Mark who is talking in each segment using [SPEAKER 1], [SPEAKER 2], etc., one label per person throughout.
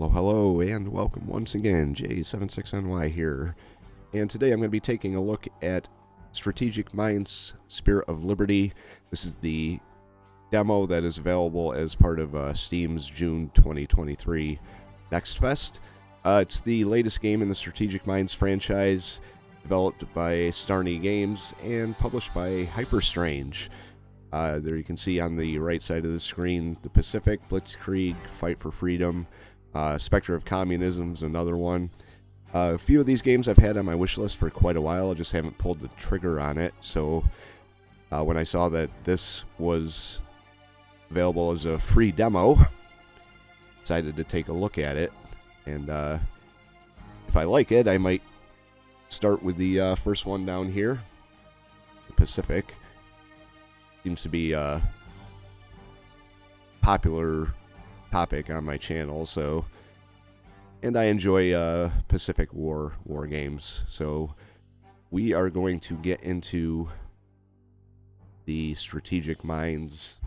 [SPEAKER 1] Hello, and welcome once again. J76NY here. And today I'm going to be taking a look at Strategic Minds Spirit of Liberty. This is the demo that is available as part of Steam's June 2023 NextFest. It's the latest game in the Strategic Minds franchise, developed by Starni Games and published by Hyperstrange. There you can see on the right side of the screen, the Pacific, Blitzkrieg, Fight for Freedom, Spectre of Communism is another one. A few of these games I've had on my wish list for quite a while. I just haven't pulled the trigger on it. So when I saw that this was available as a free demo, decided to take a look at it. And if I like it, I might start with the first one down here, the Pacific. Seems to be a popular topic on my channel, so, and I enjoy Pacific war games, so we are going to get into the Strategic Minds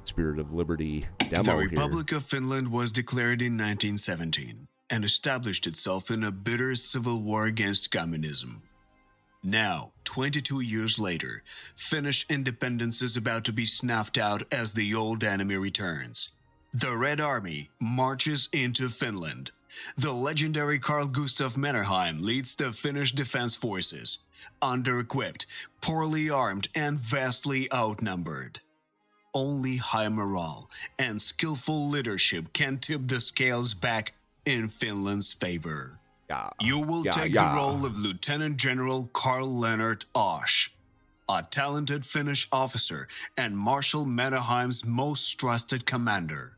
[SPEAKER 1] Spirit of Liberty demo
[SPEAKER 2] The
[SPEAKER 1] here.
[SPEAKER 2] Republic of Finland was declared in 1917 and established itself in a bitter civil war against communism. Now, 22 years later, Finnish independence is about to be snuffed out as the old enemy returns. The Red Army marches into Finland. The legendary Carl Gustaf Mannerheim leads the Finnish Defense Forces, under-equipped, poorly armed, and vastly outnumbered. Only high morale and skillful leadership can tip the scales back in Finland's favor. You will take the role of Lieutenant General Carl Lennart Osh, a talented Finnish officer and Marshal Mannerheim's most trusted commander.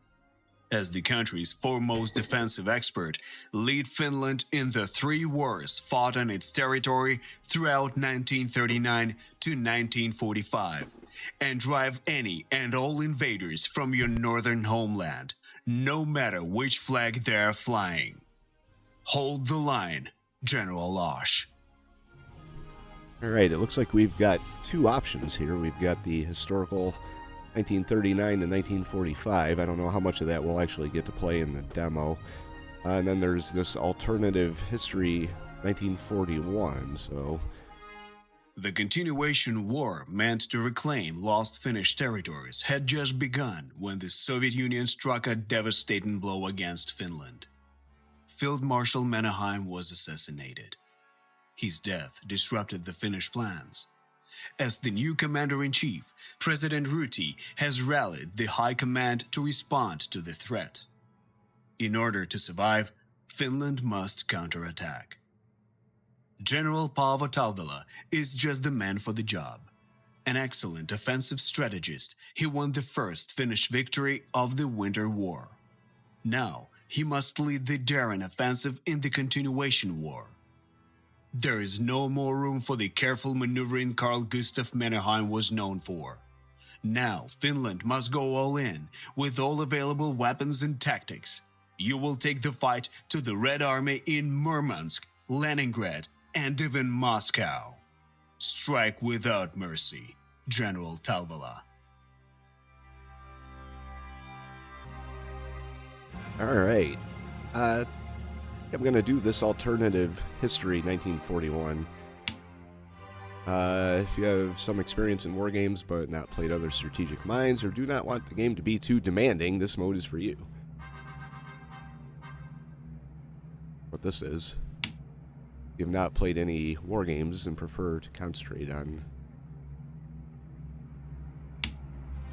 [SPEAKER 2] As the country's foremost defensive expert, lead Finland in the 3 wars fought on its territory throughout 1939 to 1945, and drive any and all invaders from your northern homeland, no matter which flag they're flying. Hold the line, General Osh.
[SPEAKER 1] Alright, it looks like we've got 2 options here. We've got the historical 1939 to 1945. I don't know how much of that we'll actually get to play in the demo. And then there's this alternative history 1941, so...
[SPEAKER 2] The continuation war meant to reclaim lost Finnish territories had just begun when the Soviet Union struck a devastating blow against Finland. Field Marshal Mannerheim was assassinated. His death disrupted the Finnish plans. As the new commander-in-chief, President Ruti has rallied the high command to respond to the threat. In order to survive, Finland must counterattack. General Paavo Talvela is just the man for the job. An excellent offensive strategist, he won the first Finnish victory of the Winter War. Now, he must lead the daring offensive in the continuation war. There is no more room for the careful maneuvering Carl Gustaf Mannerheim was known for. Now, Finland must go all in, with all available weapons and tactics. You will take the fight to the Red Army in Murmansk, Leningrad, and even Moscow. Strike without mercy, General Talvela.
[SPEAKER 1] Alright. I'm going to do this alternative history 1941. If you have some experience in war games but not played other Strategic Minds or do not want the game to be too demanding, this mode is for you. What this is, if you have not played any war games and prefer to concentrate on,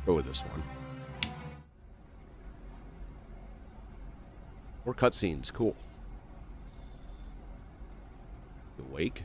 [SPEAKER 1] go with this one. More cutscenes, cool. Awake.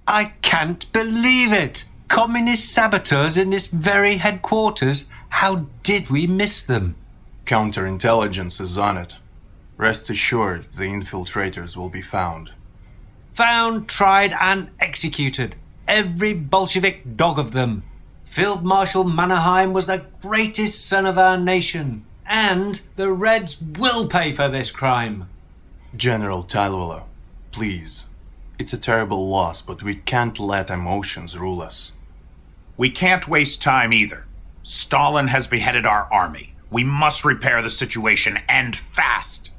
[SPEAKER 3] I can't believe it! Communist saboteurs in this very headquarters? How did we miss them?
[SPEAKER 4] Counterintelligence is on it. Rest assured, the infiltrators will be found.
[SPEAKER 3] Found, tried, and executed. Every Bolshevik dog of them. Field Marshal Mannerheim was the greatest son of our nation. And the Reds will pay for this crime.
[SPEAKER 4] General Talvala, please. It's a terrible loss, but we can't let emotions rule us.
[SPEAKER 5] We can't waste time either. Stalin has beheaded our army. We must repair the situation, and fast.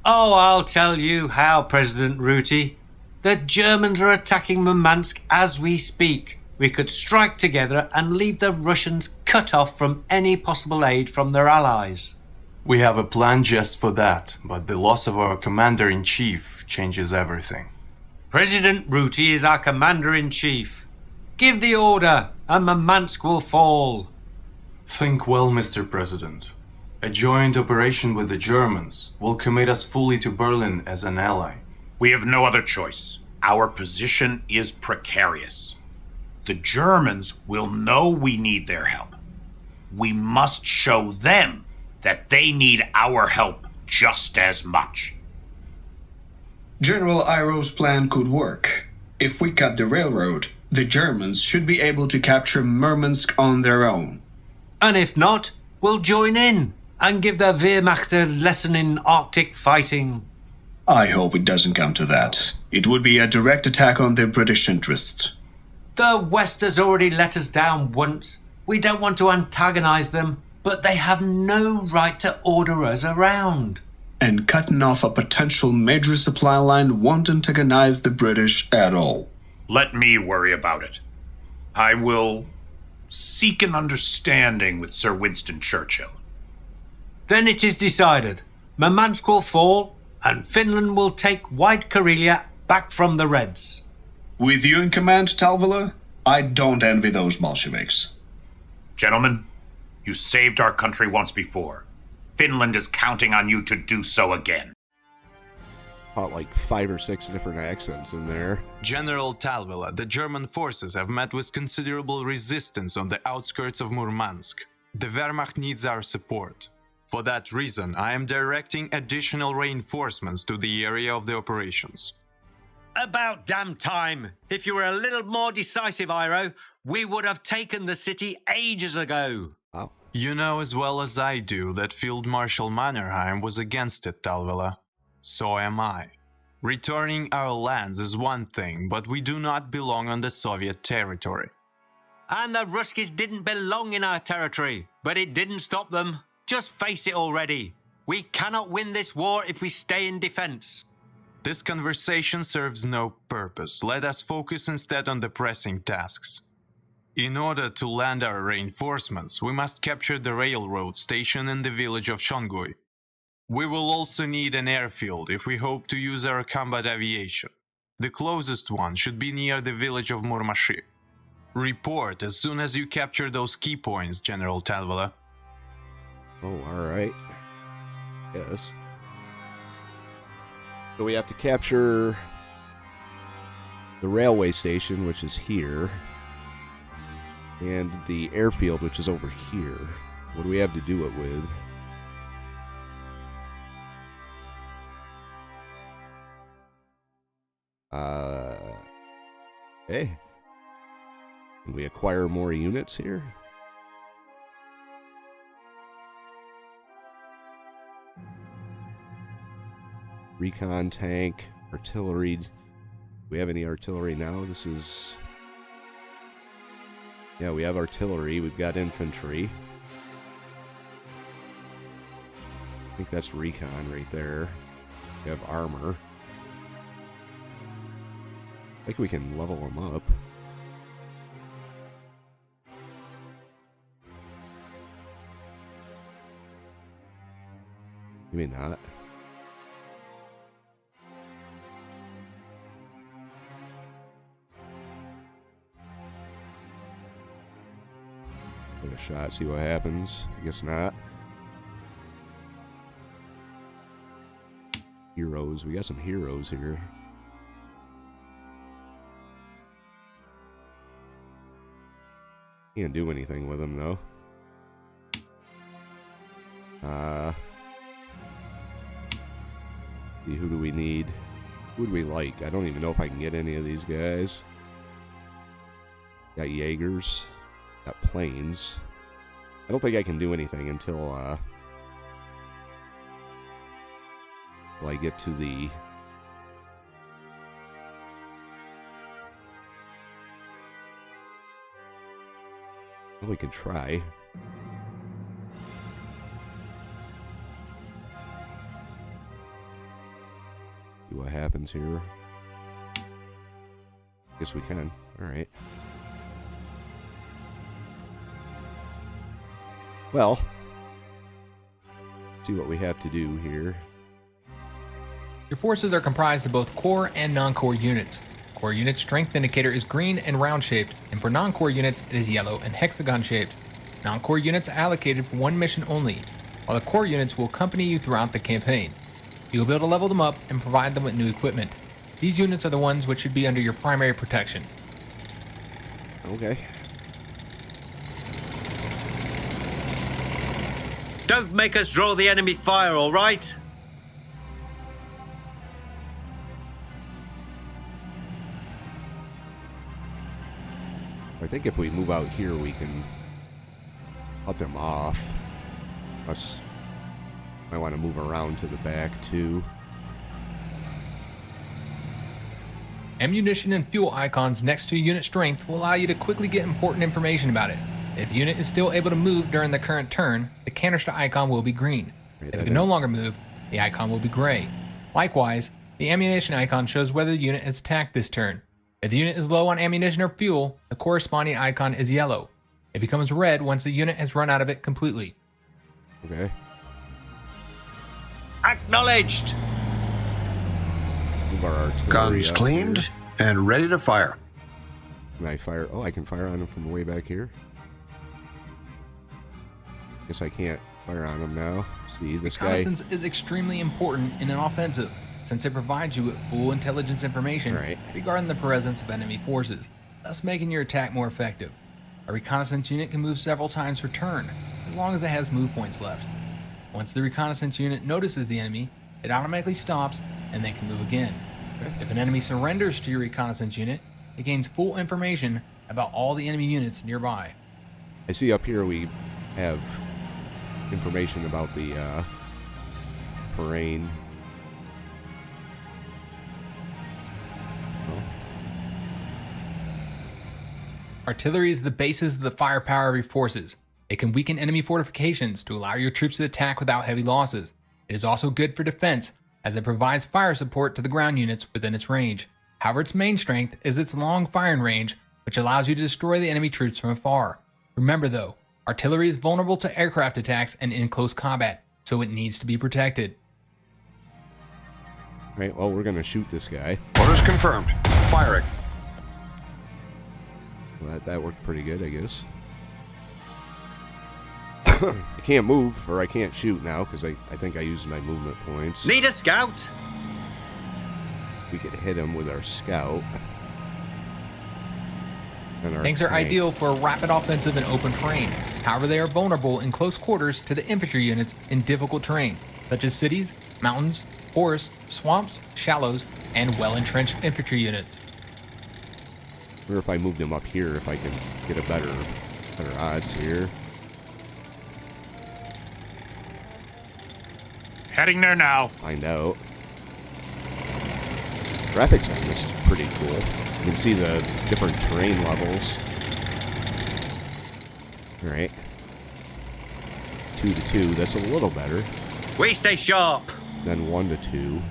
[SPEAKER 3] Oh, I'll tell you how, President Ruti. The Germans are attacking Murmansk as we speak. We could strike together and leave the Russians cut off from any possible aid from their allies.
[SPEAKER 4] We have a plan just for that, but the loss of our commander-in-chief changes everything.
[SPEAKER 3] President Ruti is our commander-in-chief. Give the order, and Murmansk will fall.
[SPEAKER 4] Think well, Mr. President. A joint operation with the Germans will commit us fully to Berlin as an ally.
[SPEAKER 5] We have no other choice. Our position is precarious. The Germans will know we need their help. We must show them that they need our help just as much.
[SPEAKER 6] General Iroh's plan could work. If we cut the railroad, the Germans should be able to capture Murmansk on their own.
[SPEAKER 3] And if not, we'll join in and give the Wehrmacht a lesson in Arctic fighting.
[SPEAKER 6] I hope it doesn't come to that. It would be a direct attack on their British interests.
[SPEAKER 3] The West has already let us down once. We don't want to antagonize them, but they have no right to order us around.
[SPEAKER 6] And cutting off a potential major supply line won't antagonize the British at all.
[SPEAKER 5] Let me worry about it. I will seek an understanding with Sir Winston Churchill.
[SPEAKER 3] Then it is decided. Murmansk will fall, and Finland will take White Karelia back from the Reds.
[SPEAKER 6] With you in command, Talvala, I don't envy those Bolsheviks.
[SPEAKER 5] Gentlemen, you saved our country once before. Finland is counting on you to do so again.
[SPEAKER 1] Caught like 5 or 6 different accents in there.
[SPEAKER 4] General Talvala, the German forces have met with considerable resistance on the outskirts of Murmansk. The Wehrmacht needs our support. For that reason, I am directing additional reinforcements to the area of the operations.
[SPEAKER 3] About damn time. If you were a little more decisive, Iroh, we would have taken the city ages ago.
[SPEAKER 1] Wow.
[SPEAKER 4] You know as well as I do that Field Marshal Mannerheim was against it, Talvala. So am I. Returning our lands is one thing, but we do not belong on the Soviet territory.
[SPEAKER 3] And the Ruskies didn't belong in our territory, but it didn't stop them. Just face it already. We cannot win this war if we stay in defense.
[SPEAKER 4] This conversation serves no purpose. Let us focus instead on the pressing tasks. In order to land our reinforcements, we must capture the railroad station in the village of Shongui. We will also need an airfield if we hope to use our combat aviation. The closest one should be near the village of Murmansk. Report as soon as you capture those key points, General Talvala.
[SPEAKER 1] Oh, alright. Yes. So we have to capture the railway station, which is here, and the airfield, which is over here. What do we have to do it with? Hey. Can we acquire more units here? Recon tank, artillery. Do we have any artillery now? This is... Yeah, we have artillery. We've got infantry. I think that's recon right there. We have armor. I think we can level them up. Maybe not. Take a shot, see what happens. I guess not. Heroes. We got some heroes here. Can't do anything with them, though. See, who do we need? Who would we like? I don't even know if I can get any of these guys. Got Jaegers. Got planes. I don't think I can do anything until I get to the... Well, we can try. See what happens here. Guess we can. Alright. Well, see what we have to do here.
[SPEAKER 7] Your forces are comprised of both core and non-core units. Core unit strength indicator is green and round-shaped, and for non-core units it is yellow and hexagon-shaped. Non-core units are allocated for one mission only, while the core units will accompany you throughout the campaign. You will be able to level them up and provide them with new equipment. These units are the ones which should be under your primary protection.
[SPEAKER 1] Okay.
[SPEAKER 3] Don't make us draw the enemy fire, all right?
[SPEAKER 1] I think if we move out here, we can cut them off. Us might want to move around to the back, too.
[SPEAKER 7] Ammunition and fuel icons next to unit strength will allow you to quickly get important information about it. If the unit is still able to move during the current turn, the canister icon will be green. If it can no longer move, the icon will be gray. Likewise, the ammunition icon shows whether the unit has attacked this turn. If the unit is low on ammunition or fuel, the corresponding icon is yellow. It becomes red once the unit has run out of it completely.
[SPEAKER 1] Okay.
[SPEAKER 3] Acknowledged!
[SPEAKER 1] Move our artillery
[SPEAKER 8] Guns
[SPEAKER 1] up
[SPEAKER 8] cleaned
[SPEAKER 1] here.
[SPEAKER 8] and ready to fire.
[SPEAKER 1] Can I fire? Oh, I can fire on them from way back here. Guess I can't fire on them now. See, this guy...
[SPEAKER 7] Reconnaissance is extremely important in an offensive, since it provides you with full intelligence information regarding the presence of enemy forces, thus making your attack more effective. A reconnaissance unit can move several times per turn, as long as it has move points left. Once the reconnaissance unit notices the enemy, it automatically stops and then can move again. If an enemy surrenders to your reconnaissance unit, it gains full information about all the enemy units nearby.
[SPEAKER 1] I see up here we have information about the terrain.
[SPEAKER 7] Artillery is the basis of the firepower of your forces. It can weaken enemy fortifications to allow your troops to attack without heavy losses. It is also good for defense, as it provides fire support to the ground units within its range. However, its main strength is its long firing range, which allows you to destroy the enemy troops from afar. Remember though, artillery is vulnerable to aircraft attacks and in close combat, so it needs to be protected.
[SPEAKER 1] Right, well, we're going to shoot this guy.
[SPEAKER 8] Orders confirmed. Firing.
[SPEAKER 1] Well, that worked pretty good, I guess. I can't move, or I can't shoot now, because I think I used my movement points.
[SPEAKER 3] Need a scout?
[SPEAKER 1] We could hit him with our scout. And our
[SPEAKER 7] Tanks are
[SPEAKER 1] tank.
[SPEAKER 7] ideal for a rapid offensive in open terrain. However, they are vulnerable in close quarters to the infantry units in difficult terrain, such as cities, mountains, forests, swamps, shallows, and well-entrenched infantry units.
[SPEAKER 1] I wonder if I moved him up here, if I can get a better odds here.
[SPEAKER 5] Heading there now.
[SPEAKER 1] Find out. Graphics on this is pretty cool. You can see the different terrain levels. Alright. 2 to 2, that's a little better
[SPEAKER 3] We stay sharp.
[SPEAKER 1] than 1 to 2.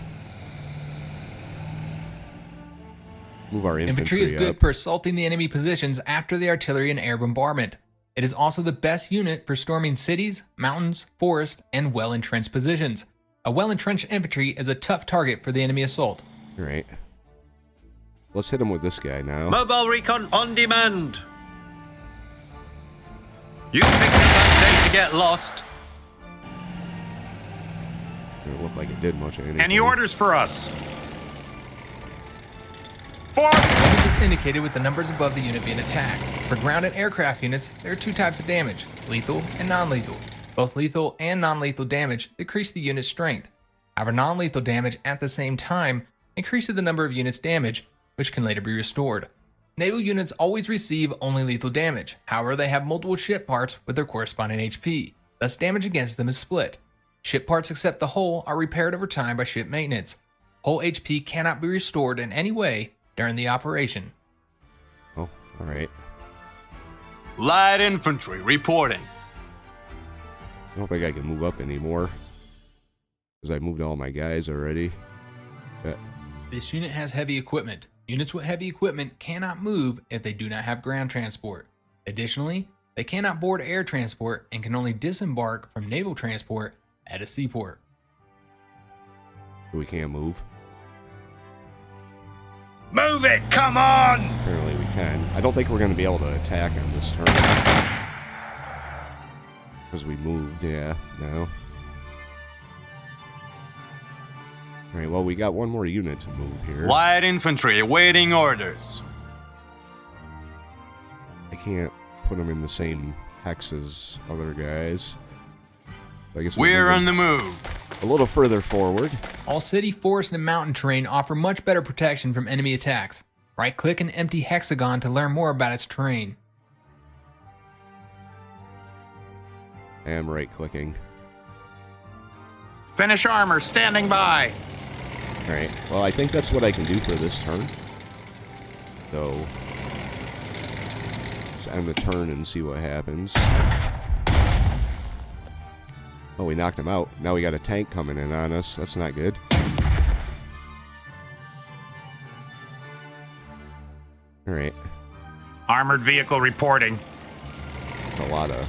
[SPEAKER 1] Move our
[SPEAKER 7] Infantry is
[SPEAKER 1] infantry
[SPEAKER 7] good
[SPEAKER 1] up.
[SPEAKER 7] for assaulting the enemy positions after the artillery and air bombardment. It is also the best unit for storming cities, mountains, forests, and well-entrenched positions. A well-entrenched infantry is a tough target for the enemy assault.
[SPEAKER 1] Alright. Let's hit him with this guy now.
[SPEAKER 3] Mobile recon on demand. You picked a bad day to get lost.
[SPEAKER 1] It looked like it did much of anything.
[SPEAKER 5] Any orders for us?
[SPEAKER 7] Damage is indicated with the numbers above the unit being attacked. For ground and aircraft units, there are two types of damage, lethal and non-lethal. Both lethal and non-lethal damage decrease the unit's strength. However, non-lethal damage at the same time increases the number of units damaged, which can later be restored. Naval units always receive only lethal damage, however they have multiple ship parts with their corresponding HP, thus damage against them is split. Ship parts except the hull are repaired over time by ship maintenance. Hull HP cannot be restored in any way during the operation.
[SPEAKER 1] Oh, alright.
[SPEAKER 4] Light infantry reporting.
[SPEAKER 1] I don't think I can move up anymore, because I moved all my guys already.
[SPEAKER 7] This unit has heavy equipment. Units with heavy equipment cannot move if they do not have ground transport. Additionally, they cannot board air transport and can only disembark from naval transport at a seaport.
[SPEAKER 1] We can't move.
[SPEAKER 5] Move it! Come on!
[SPEAKER 1] Apparently we can. I don't think we're going to be able to attack on this turn. Because we moved, yeah, no. Alright, well, we got one more unit to move here.
[SPEAKER 4] Light infantry awaiting orders.
[SPEAKER 1] I can't put them in the same hex as other guys. I guess
[SPEAKER 4] We're on the move.
[SPEAKER 1] A little further forward.
[SPEAKER 7] All city, forest, and mountain terrain offer much better protection from enemy attacks. Right-click an empty hexagon to learn more about its terrain.
[SPEAKER 1] I am right-clicking.
[SPEAKER 8] Finnish armor standing by.
[SPEAKER 1] Alright, well, I think that's what I can do for this turn. So, let's end the turn and see what happens. Oh, we knocked him out. Now we got a tank coming in on us. That's not good. Alright.
[SPEAKER 5] Armored vehicle reporting.
[SPEAKER 1] That's a lot of...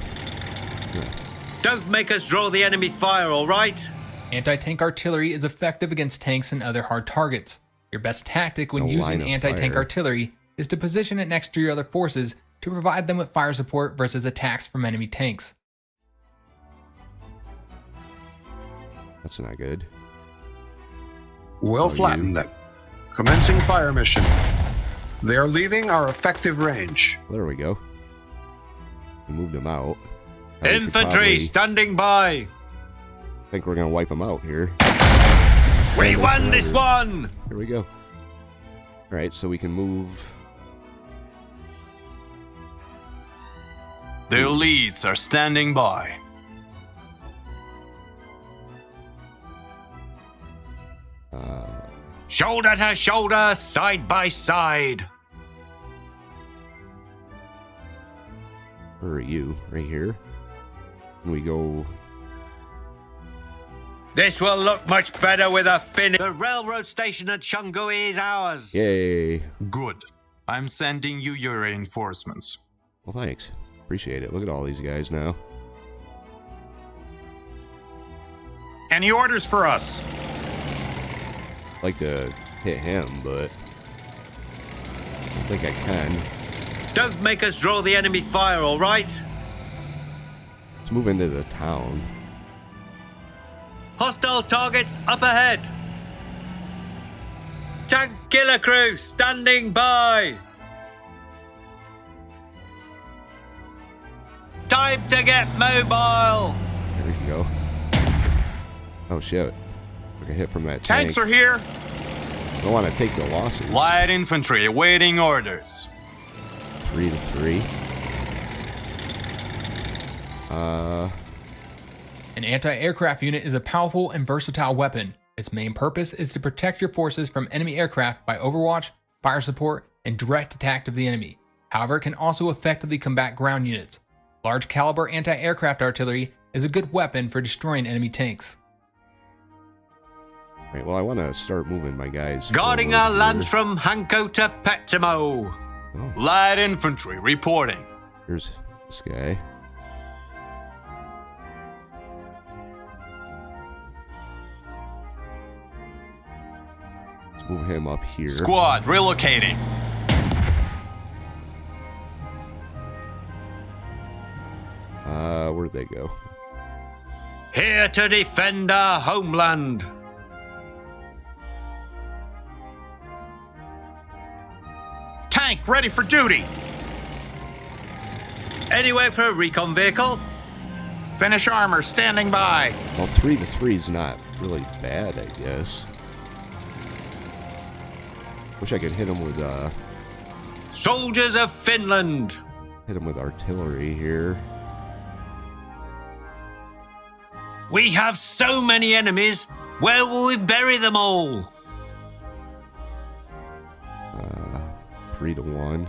[SPEAKER 3] Don't make us draw the enemy fire, alright?
[SPEAKER 7] Anti-tank artillery is effective against tanks and other hard targets. Your best tactic when
[SPEAKER 1] No
[SPEAKER 7] using
[SPEAKER 1] line of
[SPEAKER 7] anti-tank
[SPEAKER 1] fire.
[SPEAKER 7] artillery is to position it next to your other forces to provide them with fire support versus attacks from enemy tanks.
[SPEAKER 1] That's not good.
[SPEAKER 8] We'll flatten them. Commencing fire mission. They are leaving our effective range.
[SPEAKER 1] There we go. We moved them out. Now we could
[SPEAKER 3] Infantry
[SPEAKER 1] probably-
[SPEAKER 3] standing by!
[SPEAKER 1] I think we're gonna wipe them out here.
[SPEAKER 3] We won this one!
[SPEAKER 1] Here we go. Alright, so we can move...
[SPEAKER 4] Their leads are standing by.
[SPEAKER 3] Shoulder to shoulder, side by side.
[SPEAKER 1] Where are you? Right here? And we go...
[SPEAKER 3] This will look much better with a Finnish. The railroad station at Shungui is ours.
[SPEAKER 1] Yay!
[SPEAKER 4] Good. I'm sending you your reinforcements.
[SPEAKER 1] Well, thanks. Appreciate it. Look at all these guys now.
[SPEAKER 5] Any orders for us?
[SPEAKER 1] Like to hit him, but... I don't think I can.
[SPEAKER 3] Don't make us draw the enemy fire, alright?
[SPEAKER 1] Let's move into the town.
[SPEAKER 3] Hostile targets up ahead. Tank killer crew standing by. Time to get mobile.
[SPEAKER 1] There we go. Oh shit. Took a hit from that
[SPEAKER 8] Tanks
[SPEAKER 1] tank.
[SPEAKER 8] are here.
[SPEAKER 1] Don't want to take the losses.
[SPEAKER 4] Light infantry awaiting orders.
[SPEAKER 1] 3-3.
[SPEAKER 7] An anti-aircraft unit is a powerful and versatile weapon. Its main purpose is to protect your forces from enemy aircraft by overwatch, fire support, and direct attack of the enemy. However, it can also effectively combat ground units. Large caliber anti-aircraft artillery is a good weapon for destroying enemy tanks.
[SPEAKER 1] Right, well, I want to start moving my guys.
[SPEAKER 3] Guarding
[SPEAKER 1] forward
[SPEAKER 3] our
[SPEAKER 1] here.
[SPEAKER 3] lands from Hanko to Petimo.
[SPEAKER 1] Oh,
[SPEAKER 4] Light infantry reporting.
[SPEAKER 1] here's this guy. Let's move him up here.
[SPEAKER 4] Squad relocating.
[SPEAKER 1] Where'd they go?
[SPEAKER 3] Here to defend our homeland.
[SPEAKER 5] Tank ready for duty.
[SPEAKER 3] Anywhere for a recon vehicle?
[SPEAKER 8] Finnish armor standing by.
[SPEAKER 1] Well, 3-3 is not really bad, I guess. Wish I could hit him with
[SPEAKER 3] Soldiers of Finland!
[SPEAKER 1] artillery here.
[SPEAKER 3] We have so many enemies. Where will we bury them all?
[SPEAKER 1] 3-1.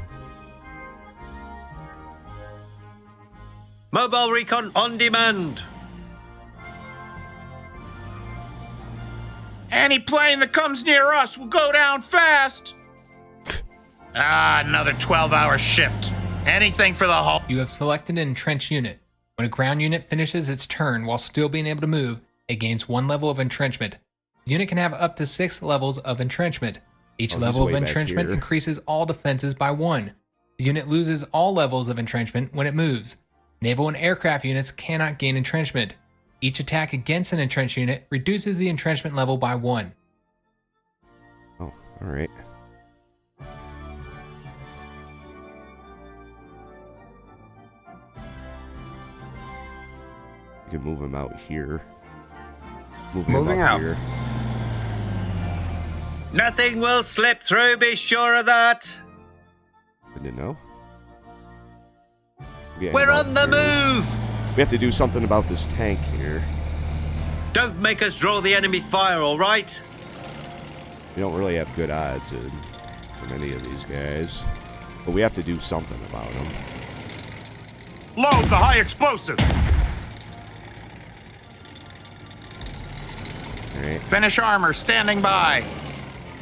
[SPEAKER 3] Mobile recon on demand.
[SPEAKER 5] Any plane that comes near us will go down fast. Another 12-hour shift. Anything for the hull.
[SPEAKER 7] You have selected an entrenched unit. When a ground unit finishes its turn while still being able to move, it gains 1 level of entrenchment. The unit can have up to 6 levels of entrenchment. Each level of entrenchment increases all defenses by 1. The unit loses all levels of entrenchment when it moves. Naval and aircraft units cannot gain entrenchment. Each attack against an entrenched unit reduces the entrenchment level by 1.
[SPEAKER 1] Oh, alright. You can move him out here.
[SPEAKER 8] Moving out.
[SPEAKER 1] Here.
[SPEAKER 3] Nothing will slip through, be sure of that.
[SPEAKER 1] Didn't know.
[SPEAKER 3] We're on the move.
[SPEAKER 1] We have to do something about this tank here.
[SPEAKER 3] Don't make us draw the enemy fire, all right?
[SPEAKER 1] We don't really have good odds from any of these guys. But we have to do something about them.
[SPEAKER 5] Load the high explosive.
[SPEAKER 1] All right.
[SPEAKER 5] Finnish armor standing by.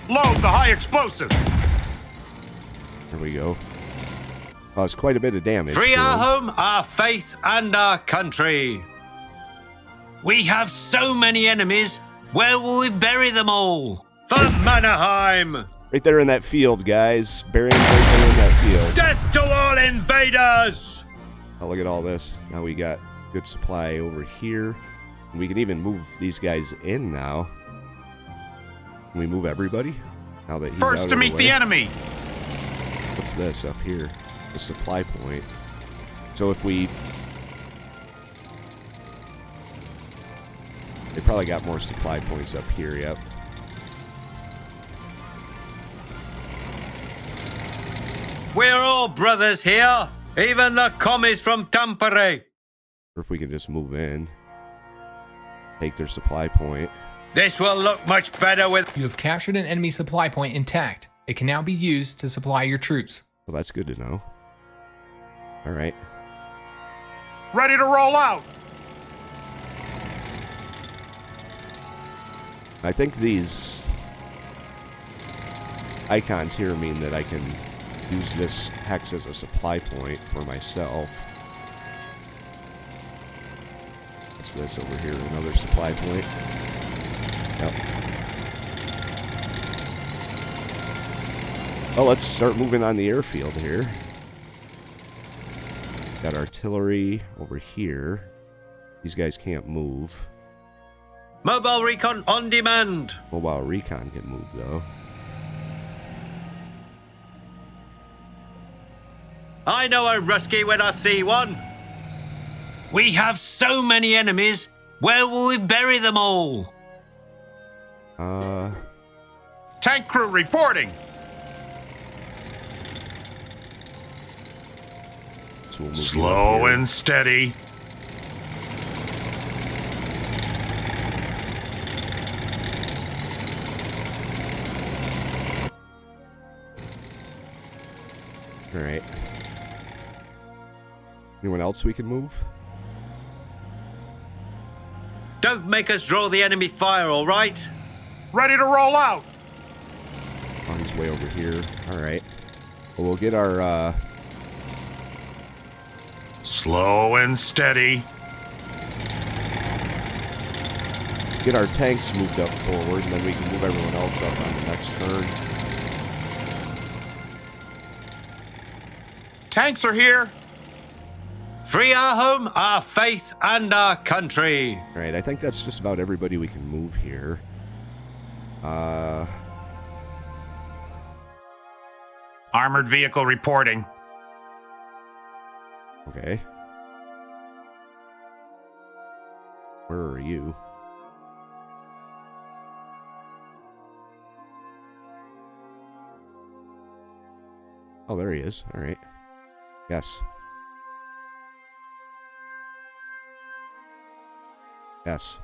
[SPEAKER 5] Load the high explosive.
[SPEAKER 1] There we go. Caused quite a bit of damage.
[SPEAKER 3] Free our home, our faith, and our country. We have so many enemies. Where will we bury them all? For Mannerheim!
[SPEAKER 1] Right there in that field, guys. Burying right there in that field.
[SPEAKER 3] Death to all invaders!
[SPEAKER 1] Oh, look at all this. Now we got good supply over here. We can even move these guys in now. Can we move everybody? Now that he's
[SPEAKER 5] First
[SPEAKER 1] out
[SPEAKER 5] to
[SPEAKER 1] of
[SPEAKER 5] meet
[SPEAKER 1] way?
[SPEAKER 5] the enemy.
[SPEAKER 1] What's this up here? The supply point. So if we... They probably got more supply points up here, yep.
[SPEAKER 3] We're all brothers here. Even the commies from Tampere.
[SPEAKER 1] Or if we can just move in. Take their supply point.
[SPEAKER 3] This will look much better with...
[SPEAKER 7] You have captured an enemy supply point intact. It can now be used to supply your troops.
[SPEAKER 1] Well, that's good to know. Alright.
[SPEAKER 5] Ready to roll out.
[SPEAKER 1] I think these icons here mean that I can use this hex as a supply point for myself. What's this over here? Another supply point? Yep. Oh, let's start moving on the airfield here. Got artillery over here. These guys can't move.
[SPEAKER 3] Mobile recon on demand.
[SPEAKER 1] Mobile recon can move, though.
[SPEAKER 3] I know a Rusky when I see one. We have so many enemies. Where will we bury them all?
[SPEAKER 5] Tank crew reporting.
[SPEAKER 1] So we'll move
[SPEAKER 5] Slow and steady.
[SPEAKER 1] All right. Anyone else we can move?
[SPEAKER 3] Don't make us draw the enemy fire, all right?
[SPEAKER 5] Ready to roll out.
[SPEAKER 1] Oh, he's way over here. All right. Well, we'll get our,
[SPEAKER 5] Slow and steady.
[SPEAKER 1] get our tanks moved up forward, and then we can move everyone else up on the next turn.
[SPEAKER 5] Tanks are here.
[SPEAKER 3] Free our home, our faith, and our country.
[SPEAKER 1] All right, I think that's just about everybody we can move here.
[SPEAKER 5] Armored vehicle reporting.
[SPEAKER 1] Okay. Where are you? Oh, there he is. All right. Yes. Yes.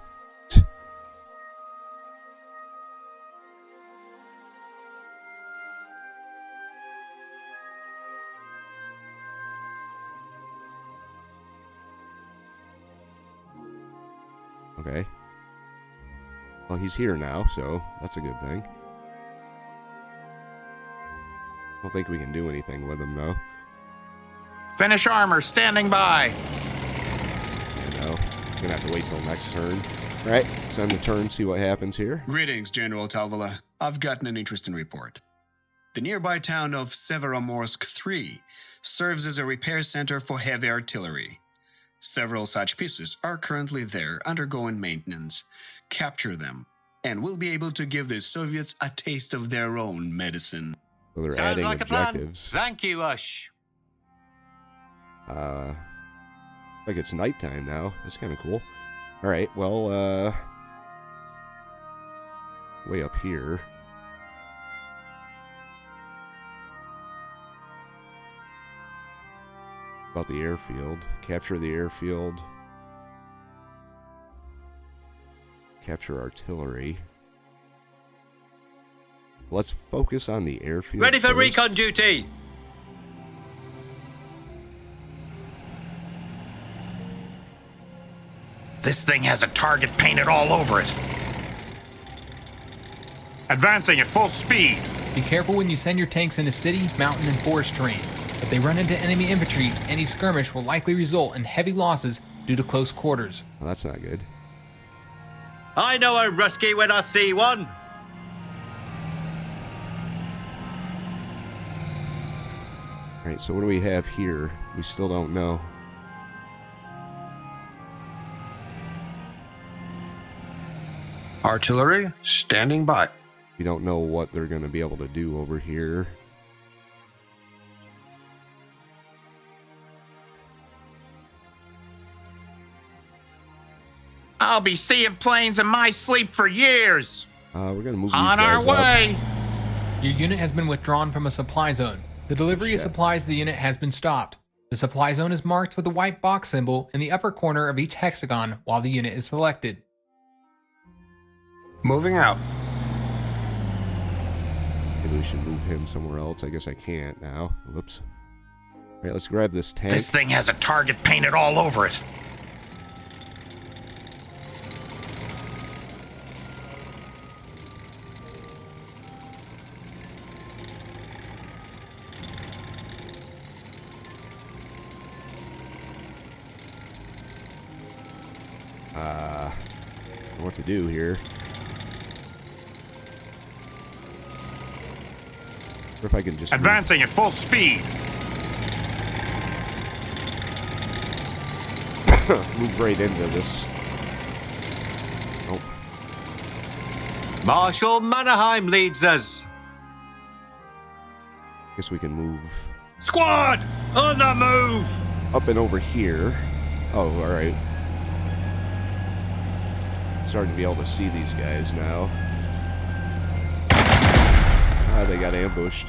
[SPEAKER 1] Okay. Well, he's here now, so that's a good thing. I don't think we can do anything with him, though.
[SPEAKER 8] Finnish armor standing by.
[SPEAKER 1] Yeah, no. Gonna have to wait till next turn. All right, it's time to turn, see what happens here.
[SPEAKER 6] Greetings, General Talvala. I've gotten an interesting report. The nearby town of Severomorsk 3 serves as a repair center for heavy artillery. Several such pieces are currently there undergoing maintenance. Capture them, and we'll be able to give the Soviets a taste of their own medicine.
[SPEAKER 1] So they're
[SPEAKER 3] Sounds
[SPEAKER 1] adding
[SPEAKER 3] like
[SPEAKER 1] objectives.
[SPEAKER 3] a plan. Thank you, Ush.
[SPEAKER 1] Like it's nighttime now. That's kind of cool. All right, well, way up here. About the airfield. Capture the airfield. Capture artillery. Let's focus on the airfield.
[SPEAKER 3] Ready for
[SPEAKER 1] first.
[SPEAKER 3] recon duty.
[SPEAKER 5] This thing has a target painted all over it. Advancing at full speed.
[SPEAKER 7] Be careful when you send your tanks into city, mountain, and forest terrain. If they run into enemy infantry, any skirmish will likely result in heavy losses due to close quarters.
[SPEAKER 1] Well, that's not good.
[SPEAKER 3] I know a Rusky when I see one.
[SPEAKER 1] All right, so what do we have here? We still don't know.
[SPEAKER 8] Artillery standing by.
[SPEAKER 1] We don't know what they're going to be able to do over here.
[SPEAKER 5] I'll be seeing planes in my sleep for years.
[SPEAKER 1] We're going to move these
[SPEAKER 5] On
[SPEAKER 1] guys
[SPEAKER 5] our
[SPEAKER 1] up.
[SPEAKER 5] way.
[SPEAKER 7] Your unit has been withdrawn from a supply zone. The delivery of
[SPEAKER 1] Shit.
[SPEAKER 7] supplies to the unit has been stopped. The supply zone is marked with a white box symbol in the upper corner of each hexagon while the unit is selected.
[SPEAKER 8] Moving out.
[SPEAKER 1] Maybe we should move him somewhere else. I guess I can't now. Whoops. All right, let's grab this tank.
[SPEAKER 5] This thing has a target painted all over it.
[SPEAKER 1] I don't know what to do here. Or if I can just
[SPEAKER 5] Advancing at full speed.
[SPEAKER 1] move right into this. Nope.
[SPEAKER 3] Marshal Mannerheim leads us.
[SPEAKER 1] Guess we can move
[SPEAKER 3] Squad, on the move.
[SPEAKER 1] up and over here. Oh, all right. Starting to be able to see these guys now. Ah, they got ambushed.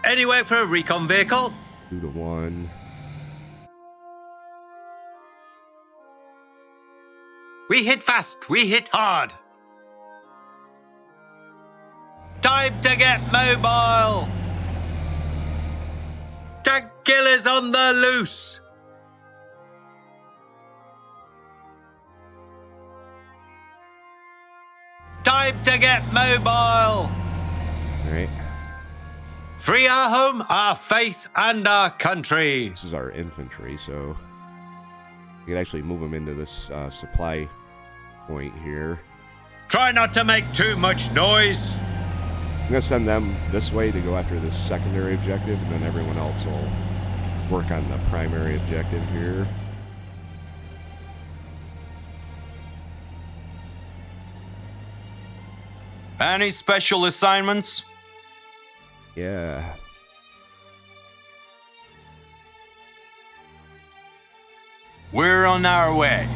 [SPEAKER 3] Anywhere for a recon vehicle?
[SPEAKER 1] 2 to 1.
[SPEAKER 3] We hit fast, we hit hard. Time to get mobile. Tank killers on the loose. Time to get mobile.
[SPEAKER 1] All right.
[SPEAKER 3] Free our home, our faith, and our country.
[SPEAKER 1] This is our infantry, so we could actually move them into this supply point here.
[SPEAKER 3] Try not to make too much noise.
[SPEAKER 1] I'm going to send them this way to go after this secondary objective, and then everyone else will work on the primary objective here.
[SPEAKER 4] Any special assignments?
[SPEAKER 1] Yeah.
[SPEAKER 4] We're on our way.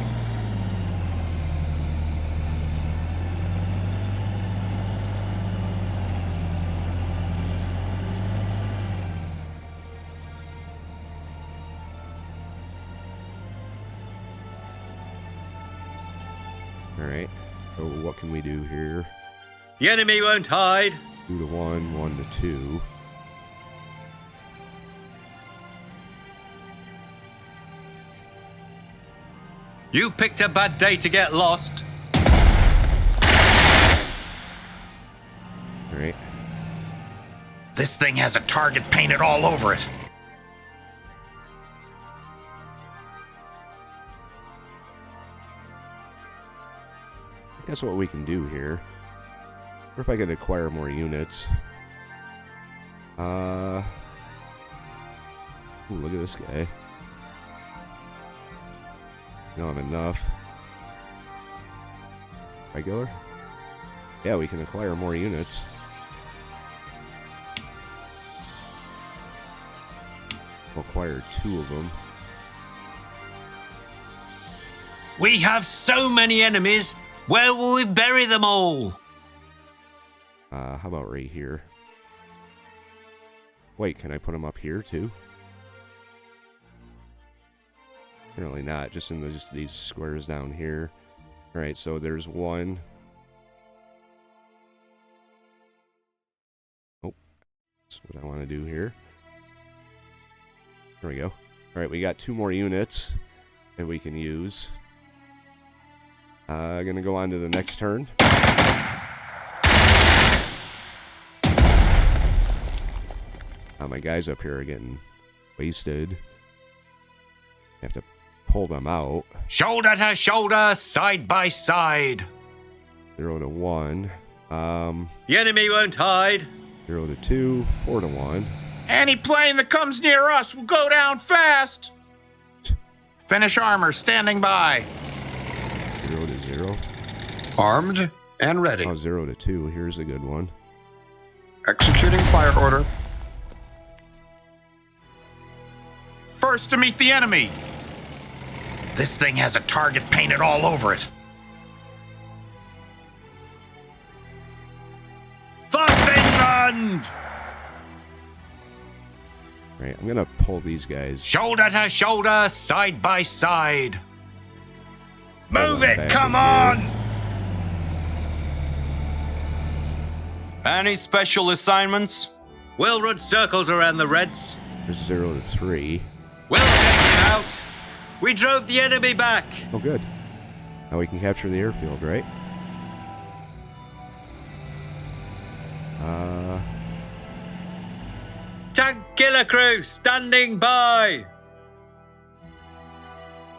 [SPEAKER 1] Alright. So what can we do here?
[SPEAKER 3] The enemy won't hide.
[SPEAKER 1] 2 to 1, 1 to 2.
[SPEAKER 3] You picked a bad day to get lost.
[SPEAKER 1] Alright.
[SPEAKER 5] This thing has a target painted all over it.
[SPEAKER 1] I think that's what we can do here. Or if I could acquire more units. Ooh, look at this guy. We don't have enough. Regular? Yeah, we can acquire more units. We'll acquire 2 of them.
[SPEAKER 3] We have so many enemies. Where will we bury them all?
[SPEAKER 1] How about right here? Wait, can I put them up here too? Apparently not, just in just these squares down here. Alright, so there's one. Oh, that's what I want to do here. There we go. Alright, we got 2 more units that we can use. Gonna go on to the next turn. My guys up here are getting wasted. Have to pull them out.
[SPEAKER 3] Shoulder to shoulder, side by side.
[SPEAKER 1] 0 to 1.
[SPEAKER 3] The enemy won't hide.
[SPEAKER 1] 0 to 2. 4 to 1.
[SPEAKER 5] Any plane that comes near us will go down fast. Finnish armor standing by.
[SPEAKER 1] 0 to 0.
[SPEAKER 8] Armed and ready.
[SPEAKER 1] Oh, 0 to 2. Here's a good one.
[SPEAKER 8] Executing fire order.
[SPEAKER 5] First to meet the enemy. This thing has a target painted all over it.
[SPEAKER 3] For Finland!
[SPEAKER 1] Right, I'm gonna pull these guys.
[SPEAKER 3] Shoulder to shoulder, side by side. Move
[SPEAKER 1] them
[SPEAKER 3] it,
[SPEAKER 1] back
[SPEAKER 3] come
[SPEAKER 1] in
[SPEAKER 3] on!
[SPEAKER 4] Any special assignments?
[SPEAKER 3] We'll run circles around the Reds.
[SPEAKER 1] There's 0 to 3.
[SPEAKER 3] We'll take him out. We drove the enemy back.
[SPEAKER 1] Oh, good. Now we can capture the airfield, right?
[SPEAKER 3] Tank killer crew standing by.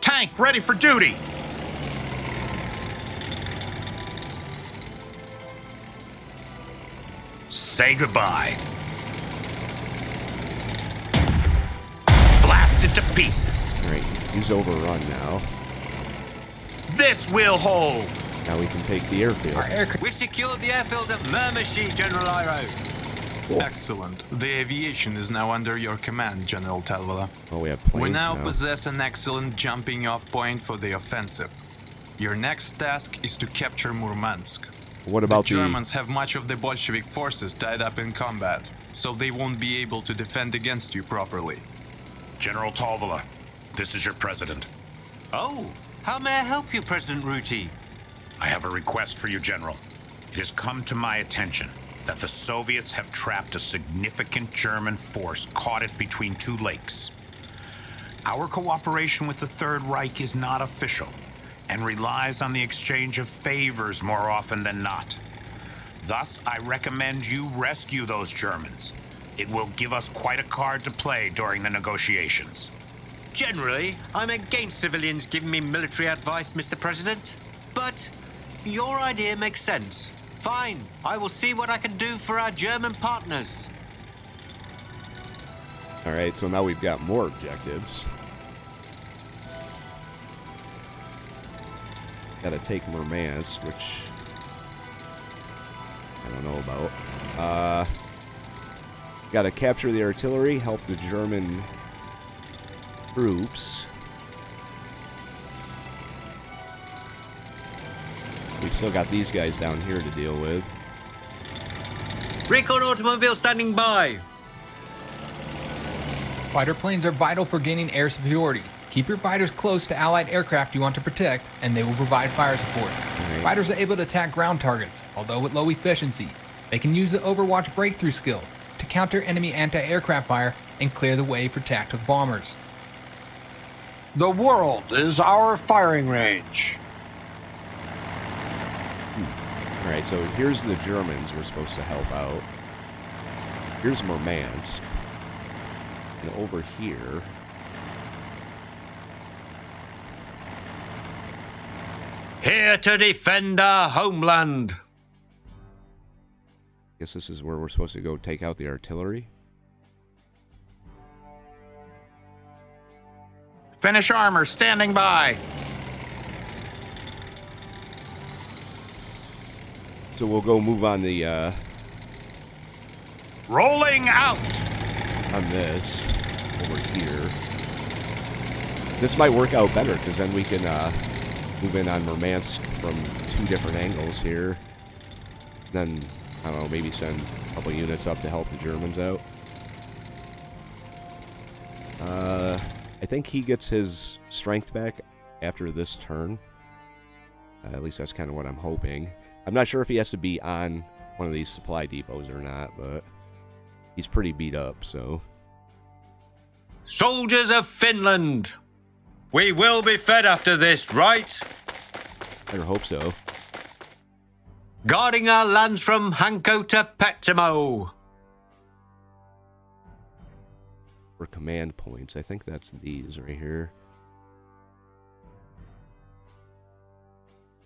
[SPEAKER 5] Tank ready for duty. Say goodbye. Blasted to pieces.
[SPEAKER 1] Right, he's overrun now.
[SPEAKER 5] This will hold.
[SPEAKER 1] Now we can take the airfield.
[SPEAKER 7] Our aircraft.
[SPEAKER 3] We've secured the airfield at Murmansk, General Iro.
[SPEAKER 1] Cool.
[SPEAKER 4] Excellent. The aviation is now under your command, General Talvala.
[SPEAKER 1] Oh, we have planes
[SPEAKER 4] We now
[SPEAKER 1] now.
[SPEAKER 4] possess an excellent jumping off point for the offensive. Your next task is to capture Murmansk.
[SPEAKER 1] What about
[SPEAKER 4] the Germans have much of the Bolshevik forces tied up in combat, so they won't be able to defend against you properly.
[SPEAKER 5] General Talvala, this is your president.
[SPEAKER 3] Oh, how may I help you, President Ruti?
[SPEAKER 5] I have a request for you, General. It has come to my attention that the Soviets have trapped a significant German force caught it between 2 lakes. Our cooperation with the Third Reich is not official and relies on the exchange of favors more often than not. Thus, I recommend you rescue those Germans. It will give us quite a card to play during the negotiations.
[SPEAKER 3] Generally, I'm against civilians giving me military advice, Mr. President. But your idea makes sense. Fine, I will see what I can do for our German partners.
[SPEAKER 1] Alright, so now we've got more objectives. Gotta take Murmansk, which I don't know about. Gotta capture the artillery, help the German troops. We've still got these guys down here to deal with.
[SPEAKER 3] Recon automobile standing by.
[SPEAKER 7] Fighter planes are vital for gaining air superiority. Keep your fighters close to allied aircraft you want to protect, and they will provide fire support. Fighters are able to attack ground targets, although with low efficiency. They can use the Overwatch breakthrough skill to counter enemy anti-aircraft fire and clear the way for tactical bombers.
[SPEAKER 8] The world is our firing range.
[SPEAKER 1] Alright, so here's the Germans we're supposed to help out. Here's Murmansk. And over here...
[SPEAKER 3] Here to defend our homeland.
[SPEAKER 1] Guess this is where we're supposed to go take out the artillery.
[SPEAKER 5] Finnish armor standing by.
[SPEAKER 1] So we'll go move on the,
[SPEAKER 5] Rolling out.
[SPEAKER 1] on this over here. This might work out better, because then we can, move in on Murmansk from 2 different angles here. Then, I don't know, maybe send a couple units up to help the Germans out. I think he gets his strength back after this turn. At least that's kind of what I'm hoping. I'm not sure if he has to be on one of these supply depots or not, but he's pretty beat up, so...
[SPEAKER 3] Soldiers of Finland, we will be fed after this, right?
[SPEAKER 1] Better hope so.
[SPEAKER 3] Guarding our lands from Hanko to Petsamo.
[SPEAKER 1] For command points, I think that's these right here.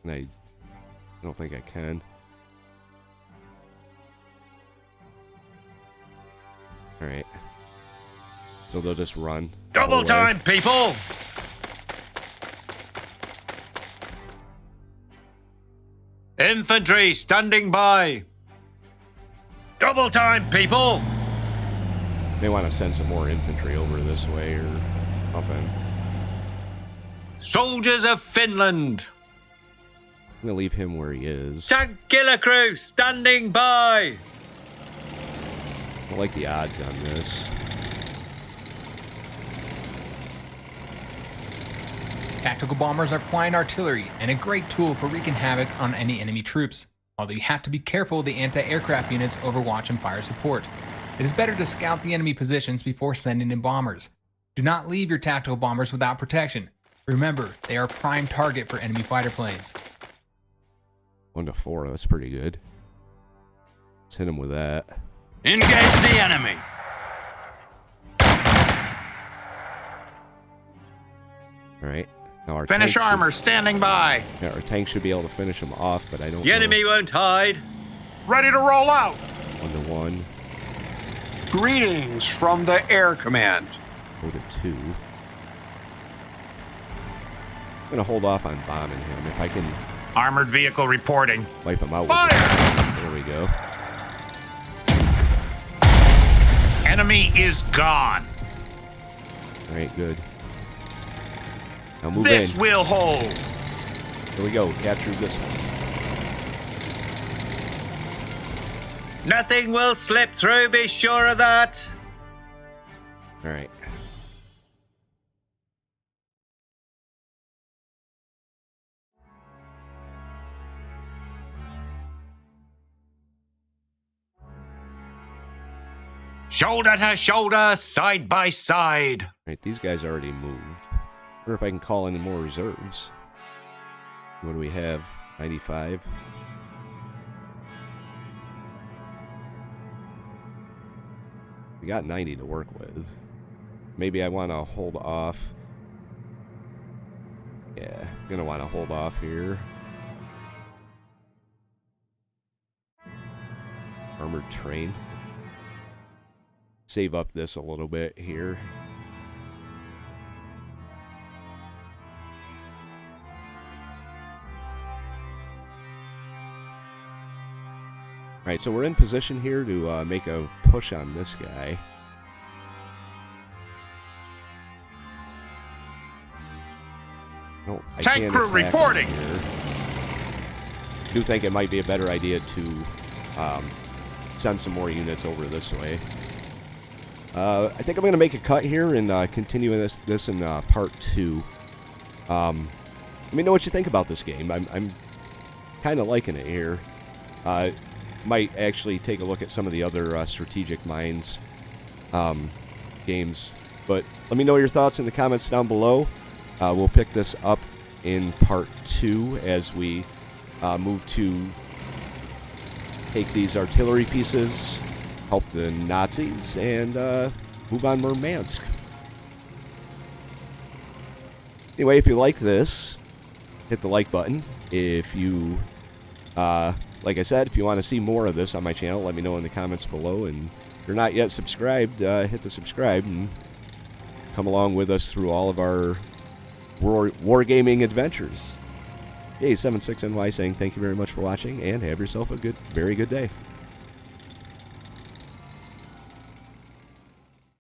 [SPEAKER 1] And I don't think I can. Alright. So they'll just run.
[SPEAKER 3] Double time, people! Infantry standing by. Double time, people!
[SPEAKER 1] May want to send some more infantry over this way or something.
[SPEAKER 3] Soldiers of Finland.
[SPEAKER 1] I'm going to leave him where he is.
[SPEAKER 3] Tank killer crew standing by.
[SPEAKER 1] I like the odds on this.
[SPEAKER 7] Tactical bombers are flying artillery and a great tool for wreaking havoc on any enemy troops, although you have to be careful of the anti-aircraft units Overwatch and fire support. It is better to scout the enemy positions before sending in bombers. Do not leave your tactical bombers without protection. Remember, they are a prime target for enemy fighter planes.
[SPEAKER 1] 1 to 4, that's pretty good. Let's hit him with that.
[SPEAKER 3] Engage the enemy.
[SPEAKER 1] Alright. Now our
[SPEAKER 5] Finnish
[SPEAKER 1] tank
[SPEAKER 5] armor standing by.
[SPEAKER 1] Yeah, our tank should be able to finish him off, but I don't
[SPEAKER 3] The enemy won't hide.
[SPEAKER 5] Ready to roll out.
[SPEAKER 1] 1 to 1.
[SPEAKER 8] Greetings from the Air Command.
[SPEAKER 1] 0 to 2. I'm going to hold off on bombing him. If I can
[SPEAKER 5] Armored vehicle reporting.
[SPEAKER 1] wipe him out.
[SPEAKER 5] Fire!
[SPEAKER 1] There we go.
[SPEAKER 5] Enemy is gone.
[SPEAKER 1] Alright, good. Now move
[SPEAKER 5] This
[SPEAKER 1] in.
[SPEAKER 5] will hold.
[SPEAKER 1] Here we go. Capture this one.
[SPEAKER 3] Nothing will slip through, be sure of that.
[SPEAKER 1] Alright.
[SPEAKER 3] Shoulder to shoulder, side by side.
[SPEAKER 1] Alright, these guys already moved. Wonder if I can call in more reserves. What do we have? 95. We got 90 to work with. Maybe I want to hold off. Yeah, I'm gonna want to hold off here. Armored train. Save up this a little bit here. Alright, so we're in position here to make a push on this guy. No, I
[SPEAKER 5] Tank
[SPEAKER 1] can't
[SPEAKER 5] crew
[SPEAKER 1] attack
[SPEAKER 5] reporting.
[SPEAKER 1] here. I do think it might be a better idea to send some more units over this way. I think I'm going to make a cut here and continue this in part 2. Let me know what you think about this game. I'm kind of liking it here. Might actually take a look at some of the other Strategic Minds games. But let me know your thoughts in the comments down below. We'll pick this up in part 2 as we move to take these artillery pieces, help the Nazis, and move on Murmansk. Anyway, if you like this, hit the like button. If you, like I said, if you want to see more of this on my channel, let me know in the comments below. And if you're not yet subscribed, hit the subscribe and come along with us through all of our wargaming adventures. Hey, 76NY saying thank you very much for watching and have yourself a very good day.